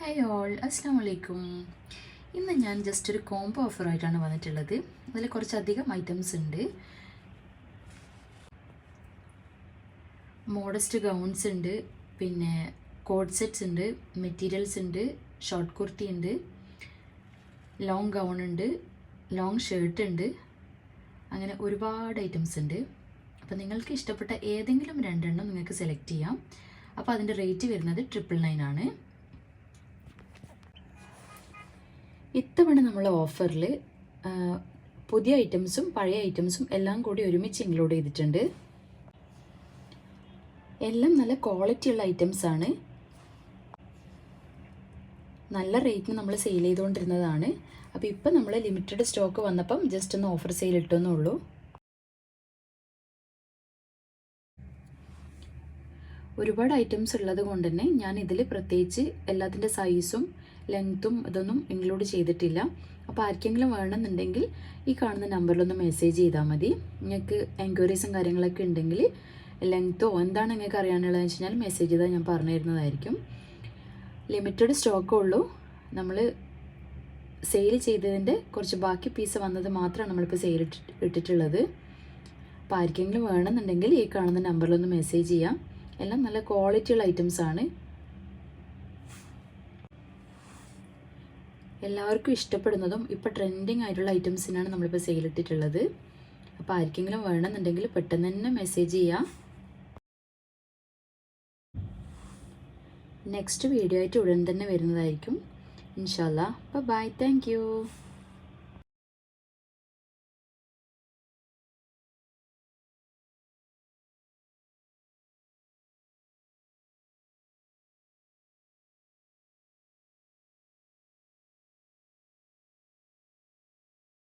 Hi all, അസ്സാം വലൈക്കും. ഇന്ന് ഞാൻ ജസ്റ്റ് ഒരു കോംബോ ഓഫറായിട്ടാണ് വന്നിട്ടുള്ളത്. അതിൽ കുറച്ചധികം ഐറ്റംസ് ഉണ്ട്. മോഡസ്റ്റ് ഗൗൺസ് ഉണ്ട്, പിന്നെ കോഡ് സെറ്റ്സ് ഉണ്ട്, മെറ്റീരിയൽസ് ഉണ്ട്, ഷോർട്ട് കുർത്തി ഉണ്ട്, ലോങ് ഗൗൺ ഉണ്ട്, ലോങ് ഷർട്ട് ഉണ്ട്. അങ്ങനെ ഒരുപാട് ഐറ്റംസ് ഉണ്ട്. അപ്പോൾ നിങ്ങൾക്ക് ഇഷ്ടപ്പെട്ട ഏതെങ്കിലും രണ്ടെണ്ണം നിങ്ങൾക്ക് സെലക്ട് ചെയ്യാം. അപ്പോൾ അതിൻ്റെ റേറ്റ് വരുന്നത് 999 ആണ്. ഇത്തവണ നമ്മൾ ഓഫറിൽ പുതിയ ഐറ്റംസും പഴയ ഐറ്റംസും എല്ലാം കൂടി ഒരുമിച്ച് ഇൻക്ലൂഡ് ചെയ്തിട്ടുണ്ട്. എല്ലാം നല്ല ക്വാളിറ്റി ഉള്ള ഐറ്റംസ് ആണ്. നല്ല റേറ്റിന് നമ്മൾ സെയിൽ ചെയ്തുകൊണ്ടിരുന്നതാണ്. അപ്പോൾ ഇപ്പം നമ്മൾ ലിമിറ്റഡ് സ്റ്റോക്ക് വന്നപ്പം ജസ്റ്റ് ഒന്ന് ഓഫർ സെയിൽ ഇട്ടെന്നുള്ളൂ. ഒരുപാട് ഐറ്റംസ് ഉള്ളത് കൊണ്ട് തന്നെ ഞാൻ ഇതിൽ പ്രത്യേകിച്ച് എല്ലാത്തിൻ്റെ സൈസും ലെങ്ത്തും ഇതൊന്നും ഇൻക്ലൂഡ് ചെയ്തിട്ടില്ല. അപ്പോൾ ആർക്കെങ്കിലും വേണമെന്നുണ്ടെങ്കിൽ ഈ കാണുന്ന നമ്പറിലൊന്ന് മെസ്സേജ് ചെയ്താൽ മതി. നിങ്ങൾക്ക് എൻക്വയറീസും കാര്യങ്ങളൊക്കെ ഉണ്ടെങ്കിൽ ലെങ്ത്തോ എന്താണ് നിങ്ങൾക്ക് അറിയാനുള്ളതെന്ന് വെച്ച് കഴിഞ്ഞാൽ മെസ്സേജ് ചെയ്താൽ ഞാൻ പറഞ്ഞു തരുന്നതായിരിക്കും. ലിമിറ്റഡ് സ്റ്റോക്കേ ഉള്ളൂ. നമ്മൾ സെയിൽ ചെയ്തതിൻ്റെ കുറച്ച് ബാക്കി പീസ് വന്നത് മാത്രമാണ് നമ്മളിപ്പോൾ സെയിൽ ഇട്ടിട്ടുള്ളത്. അപ്പോൾ ആർക്കെങ്കിലും വേണമെന്നുണ്ടെങ്കിൽ ഈ കാണുന്ന നമ്പറിലൊന്ന് മെസ്സേജ് ചെയ്യാം. എല്ലാം നല്ല ക്വാളിറ്റിയുള്ള ഐറ്റംസ് ആണ്. എല്ലാവർക്കും ഇഷ്ടപ്പെടുന്നതും ഇപ്പോൾ ട്രെൻഡിങ് ആയിട്ടുള്ള ഐറ്റംസിനാണ് നമ്മളിപ്പോൾ സെയിൽ ഇട്ടിട്ടുള്ളത്. അപ്പോൾ ആർക്കെങ്കിലും വേണമെന്നുണ്ടെങ്കിൽ പെട്ടെന്ന് തന്നെ മെസ്സേജ് ചെയ്യാം. നെക്സ്റ്റ് വീഡിയോ ആയിട്ട് ഉടൻ തന്നെ വരുന്നതായിരിക്കും. ഇൻഷാ അല്ലാ. ബൈ. Thank you.